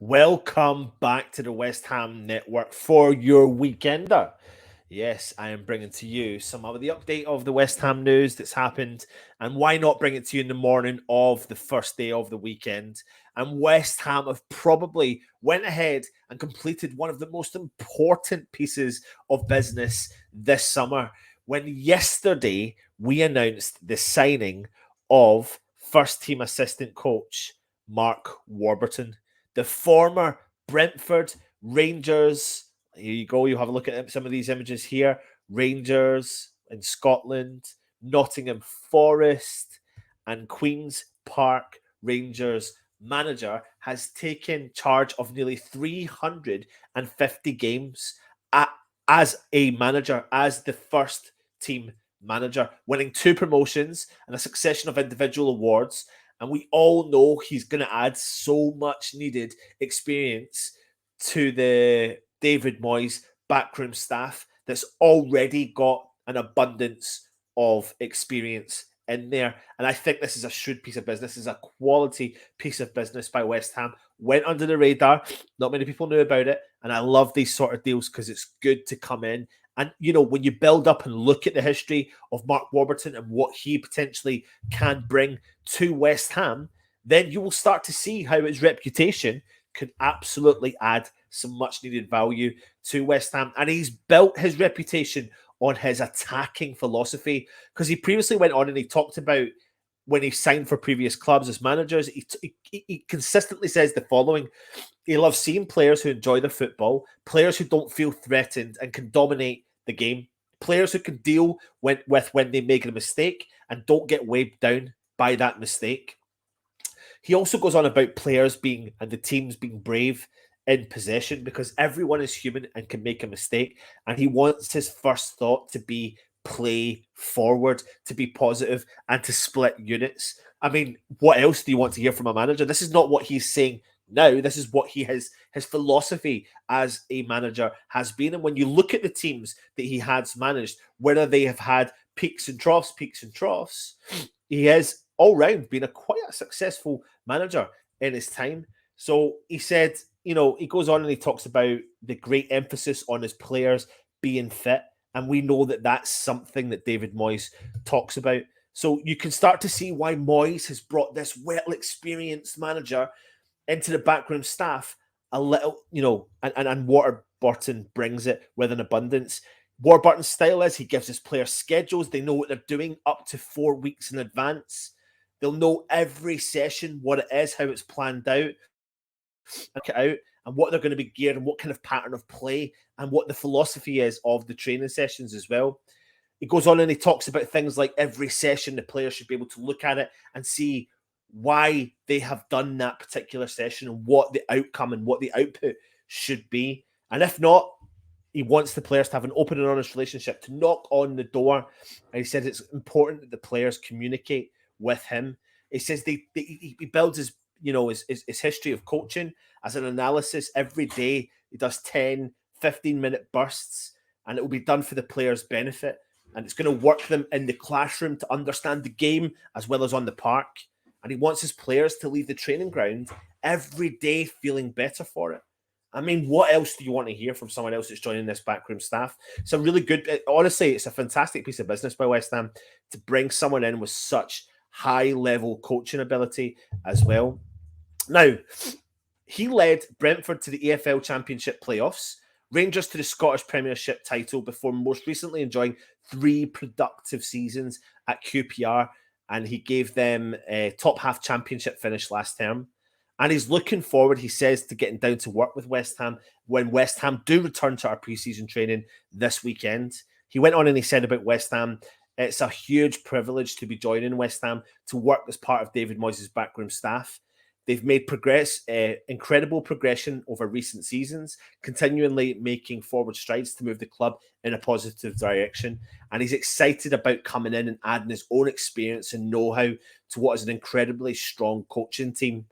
Welcome back to the West Ham Network for your weekender. Yes, I am bringing to you some of the update of the West Ham news that's happened, and why not bring it to you in the morning of the first day of the weekend? And West Ham have probably went ahead and completed one of the most important pieces of business this summer when yesterday we announced the signing of first team assistant coach Mark Warburton, the former Brentford, Rangers. Here you go. You have a look at some of these images here. Rangers in Scotland, Nottingham Forest, and Queen's Park Rangers manager has taken charge of nearly 350 games as a manager, as the first team manager, winning two promotions and a succession of individual awards. And we all know he's going to add so much needed experience to the David Moyes backroom staff that's already got an abundance of experience in there. And I think this is a shrewd piece of business. This is a quality piece of business by West Ham. Went under the radar. Not many people knew about it. And I love these sort of deals because it's good to come in. And, you know, when you build up and look at the history of Mark Warburton and what he potentially can bring to West Ham, then you will start to see how his reputation could absolutely add some much needed value to West Ham. And he's built his reputation on his attacking philosophy, because he previously went on and he talked about when he signed for previous clubs as managers. He consistently says the following: he loves seeing players who enjoy their football, players who don't feel threatened and can dominate the game, players who can deal with when they make a mistake and don't get weighed down by that mistake. He also goes on about players being and the teams being brave in possession, because everyone is human and can make a mistake. And he wants his first thought to be play forward, to be positive, and to split units. I mean, what else do you want to hear from a manager? This is not what he's saying now. This is what his philosophy as a manager has been. And when you look at the teams that he has managed, whether they have had peaks and troughs, he has all round been quite a successful manager in his time. So he said, you know, he goes on and he talks about the great emphasis on his players being fit. And we know that that's something that David Moyes talks about. So you can start to see why Moyes has brought this well-experienced manager into the backroom staff a little, you know, and Warburton brings it with an abundance. Warburton's style is he gives his players schedules. They know what they're doing up to 4 weeks in advance. They'll know every session, what it is, how it's planned out, and what they're going to be geared and what kind of pattern of play and what the philosophy is of the training sessions as well. He goes on and he talks about things like every session, the players should be able to look at it and see why they have done that particular session and what the outcome and what the output should be. And if not, he wants the players to have an open and honest relationship, to knock on the door. And he said it's important that the players communicate with him. He says he builds his, you know, his history of coaching as an analysis every day. He does 10, 15-minute bursts, and it will be done for the players' benefit. And it's going to work them in the classroom to understand the game as well as on the park. And he wants his players to leave the training ground every day feeling better for it. I mean, what else do you want to hear from someone else that's joining this backroom staff? It's a really good, honestly, it's a fantastic piece of business by West Ham to bring someone in with such high-level coaching ability as well. Now, he led Brentford to the EFL Championship playoffs, Rangers to the Scottish Premiership title, before most recently enjoying 3 productive seasons at QPR, and he gave them a top half championship finish last term. And he's looking forward, he says, to getting down to work with West Ham when West Ham do return to our pre-season training this weekend. He went on and he said about West Ham, it's a huge privilege to be joining West Ham, to work as part of David Moyes' backroom staff. They've made incredible progression over recent seasons, continually making forward strides to move the club in a positive direction. And he's excited about coming in and adding his own experience and know-how to what is an incredibly strong coaching team.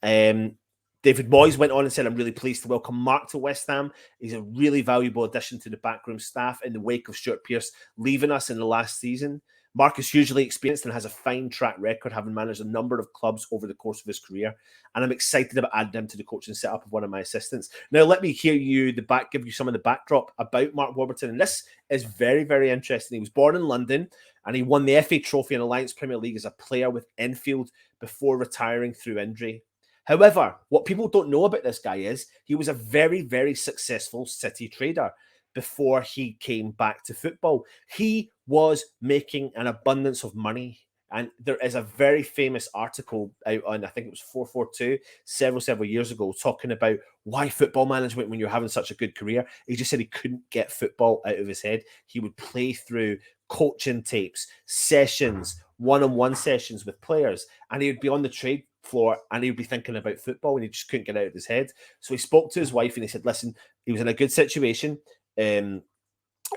David Moyes went on and said, I'm really pleased to welcome Mark to West Ham. He's a really valuable addition to the backroom staff in the wake of Stuart Pearce leaving us in the last season. Mark is hugely experienced and has a fine track record, having managed a number of clubs over the course of his career. And I'm excited about adding him to the coaching setup of one of my assistants. Now, let me give you some of the backdrop about Mark Warburton. And this is very, very interesting. He was born in London and he won the FA Trophy and Alliance Premier League as a player with Enfield before retiring through injury. However, what people don't know about this guy is he was a very, very successful City trader before he came back to football. He was making an abundance of money. And there is a very famous article out on, I think it was 442, several years ago, talking about why football management when you're having such a good career. He just said he couldn't get football out of his head. He would play through coaching tapes, sessions, one-on-one sessions with players, and he would be on the trade floor and he would be thinking about football and he just couldn't get it out of his head. So he spoke to his wife and he said, listen, he was in a good situation.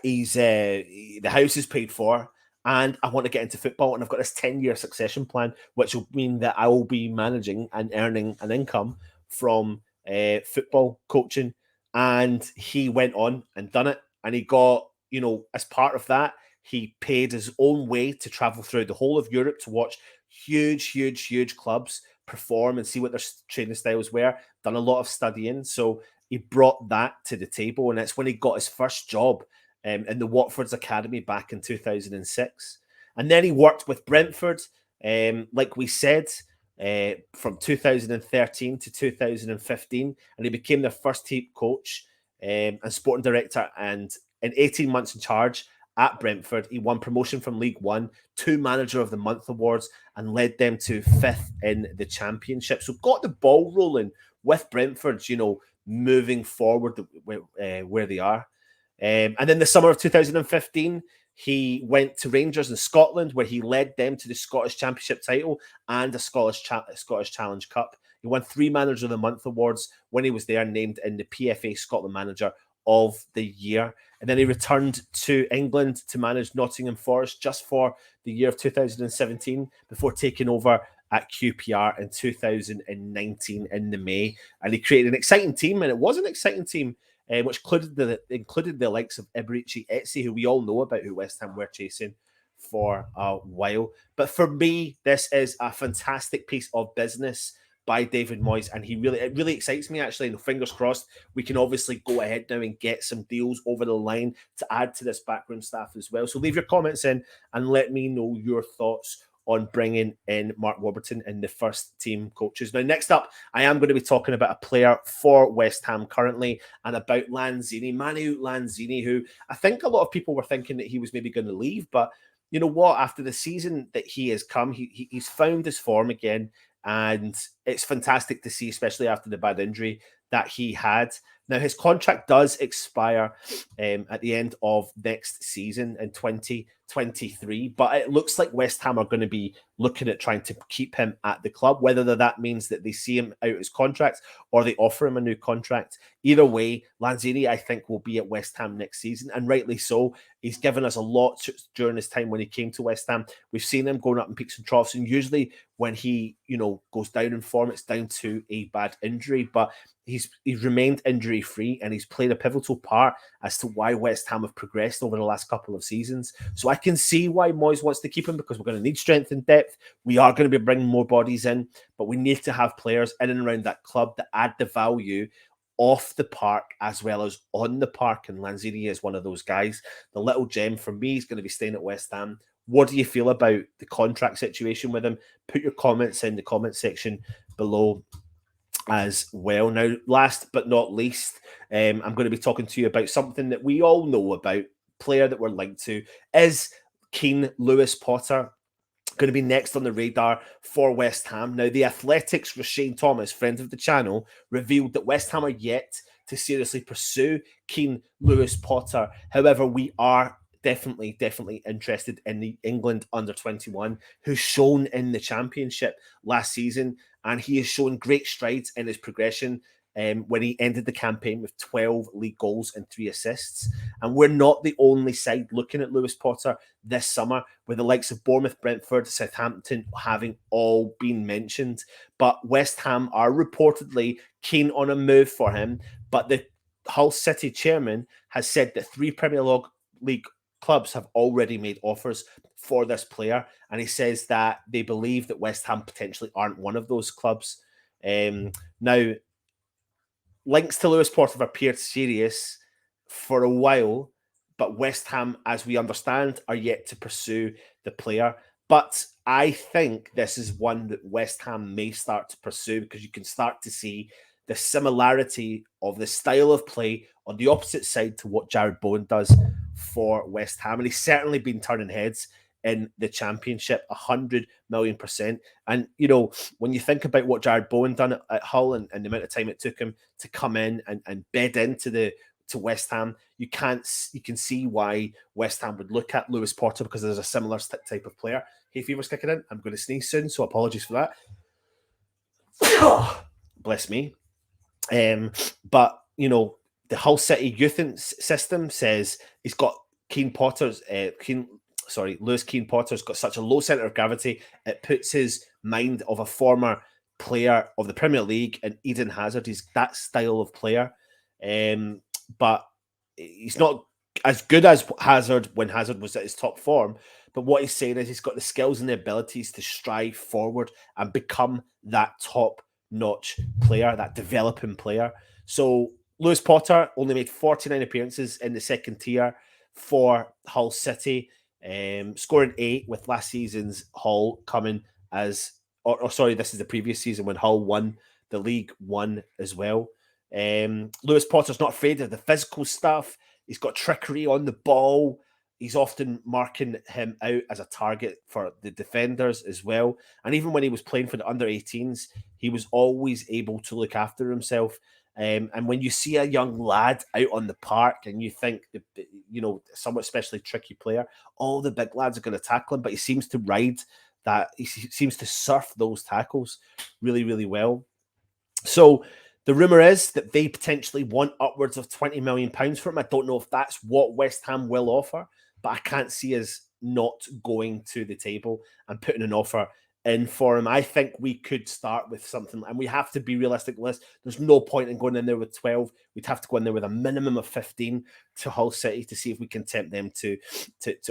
He's the house is paid for, and I want to get into football, and I've got this 10-year succession plan, which will mean that I will be managing and earning an income from football coaching. And he went on and done it, and he got, as part of that, he paid his own way to travel through the whole of Europe to watch huge clubs perform and see what their training styles were. Done a lot of studying, so he brought that to the table, and that's when he got his first job in the Watford's Academy back in 2006. And then he worked with Brentford, like we said, from 2013 to 2015, and he became their first team coach and sporting director. And in 18 months in charge at Brentford, he won promotion from League One, 2 Manager of the Month awards, and led them to 5th in the Championship. So got the ball rolling with Brentford, moving forward where they are. And then the summer of 2015, he went to Rangers in Scotland, where he led them to the Scottish Championship title and a Scottish Challenge Cup. He won 3 Manager of the Month awards when he was there, named in the PFA Scotland Manager of the Year. And then he returned to England to manage Nottingham Forest just for the year of 2017 before taking over at QPR in 2019 in the May. And he created an exciting team, and it was an exciting team, which included the likes of Eberechi Eze, who we all know about, who West Ham were chasing for a while. But for me, this is a fantastic piece of business by David Moyes, and it really excites me, actually. And fingers crossed, we can obviously go ahead now and get some deals over the line to add to this backroom staff as well. So leave your comments in and let me know your thoughts on bringing in Mark Warburton in the first team coaches. Now, next up, I am going to be talking about a player for West Ham currently and about Manu Lanzini, who I think a lot of people were thinking that he was maybe going to leave. But you know what? After the season that he has come, he's found his form again. And it's fantastic to see, especially after the bad injury that he had. Now, his contract does expire at the end of next season in 2023, but it looks like West Ham are going to be looking at trying to keep him at the club, whether that means that they see him out his contract or they offer him a new contract. Either way, Lanzini, I think, will be at West Ham next season, and rightly so. He's given us a lot during his time when he came to West Ham. We've seen him going up in peaks and troughs, and usually when he, goes down in form, it's down to a bad injury, but he's remained injury-free, and he's played a pivotal part as to why West Ham have progressed over the last couple of seasons. So I can see why Moyes wants to keep him, because we're going to need strength and depth. We are going to be bringing more bodies in, but we need to have players in and around that club that add the value off the park as well as on the park, and Lanzini is one of those guys. The little gem for me is going to be staying at West Ham. What do you feel about the contract situation with him? Put your comments in the comment section below as well. Now, last but not least, I'm going to be talking to you about something that we all know about, player that we're linked to, is Keane Lewis Potter. Going to be next on the radar for West Ham. Now, the Athletic's Rashane Thomas, friend of the channel, revealed that West Ham are yet to seriously pursue Keane Lewis Potter. However, we are definitely interested in the England under-21, who's shown in the Championship last season, and he has shown great strides in his progression when he ended the campaign with 12 league goals and 3 assists. And we're not the only side looking at Lewis Potter this summer, with the likes of Bournemouth, Brentford, Southampton having all been mentioned. But West Ham are reportedly keen on a move for him. But the Hull City chairman has said that 3 Premier League clubs have already made offers for this player, and he says that they believe that West Ham potentially aren't one of those clubs. Now, links to Lewis Porter have appeared serious for a while, but West Ham, as we understand, are yet to pursue the player. But I think this is one that West Ham may start to pursue, because you can start to see the similarity of the style of play on the opposite side to what Jared Bowen does for West Ham. And he's certainly been turning heads in the Championship, 100 million %. And, you know, when you think about what Jared Bowen done at Hull and the amount of time it took him to come in and bed into West Ham, you can see why West Ham would look at Lewis Porter, because there's a similar type of player. Hay fever's kicking in. I'm going to sneeze soon, so apologies for that. Bless me. But, you know, the Hull City youth system says he's got Lewis Keane Potter's got such a low centre of gravity, it puts his mind of a former player of the Premier League, and Eden Hazard. He's that style of player. But he's not as good as Hazard when Hazard was at his top form. But what he's saying is he's got the skills and the abilities to strive forward and become that top-notch player, that developing player. So Lewis Potter only made 49 appearances in the second tier for Hull City, scoring 8, with last season's Hull coming as... this is the previous season when Hull won the League One as well. Lewis Potter's not afraid of the physical stuff. He's got trickery on the ball. He's often marking him out as a target for the defenders as well. And even when he was playing for the under-18s, he was always able to look after himself. And when you see a young lad out on the park and you think, somewhat especially tricky player, all the big lads are going to tackle him, but he seems to ride that. He seems to surf those tackles really, really well. So the rumour is that they potentially want upwards of £20 million for him. I don't know if that's what West Ham will offer, but I can't see us not going to the table and putting an offer in for him. I think we could start with something, and we have to be realistic with this. There's no point in going in there with 12. We'd have to go in there with a minimum of 15 to Hull City to see if we can tempt them to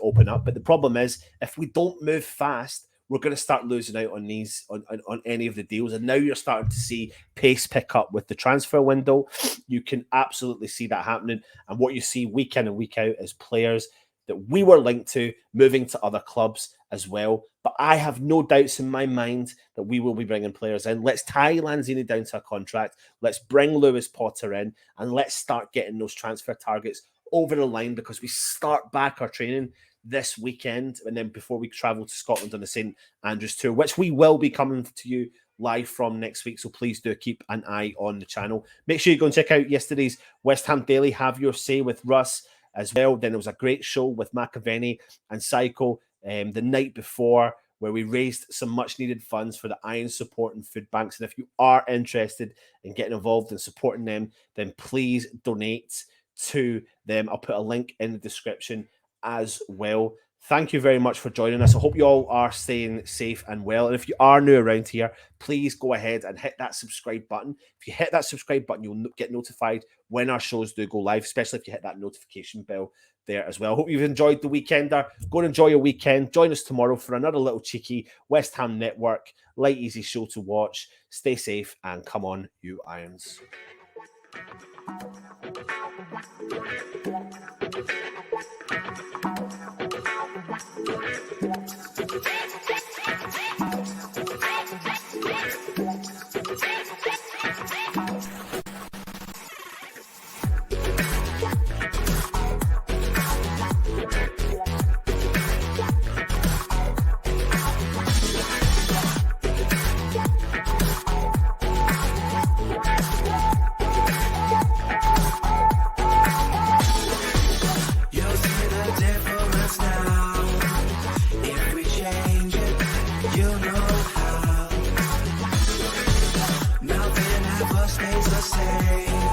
open up. But the problem is, if we don't move fast, we're going to start losing out on these, on any of the deals. And now you're starting to see pace pick up with the transfer window. You can absolutely see that happening. And what you see week in and week out is players that we were linked to moving to other clubs as well. But I have no doubts in my mind that we will be bringing players in. Let's tie Lanzini down to a contract. Let's bring Lewis Potter in, and let's start getting those transfer targets over the line, because we start back our training this weekend, and then before we travel to Scotland on the St Andrews tour, which we will be coming to you live from next week. So please do keep an eye on the channel. Make sure you go and check out yesterday's West Ham Daily, Have Your Say with Russ as well. Then there was a great show with McAvenny and Psycho the night before, where we raised some much needed funds for the Iron Support and Food Banks. And if you are interested in getting involved and supporting them, then please donate to them. I'll put a link in the description as well. Thank you very much for joining us. I hope you all are staying safe and well. And if you are new around here, please go ahead and hit that subscribe button. If you hit that subscribe button, you'll get notified when our shows do go live, especially if you hit that notification bell there as well. I hope you've enjoyed the Weekender. Go and enjoy your weekend. Join us tomorrow for another little cheeky West Ham Network light, easy show to watch. Stay safe and come on, you Irons. Stays the same.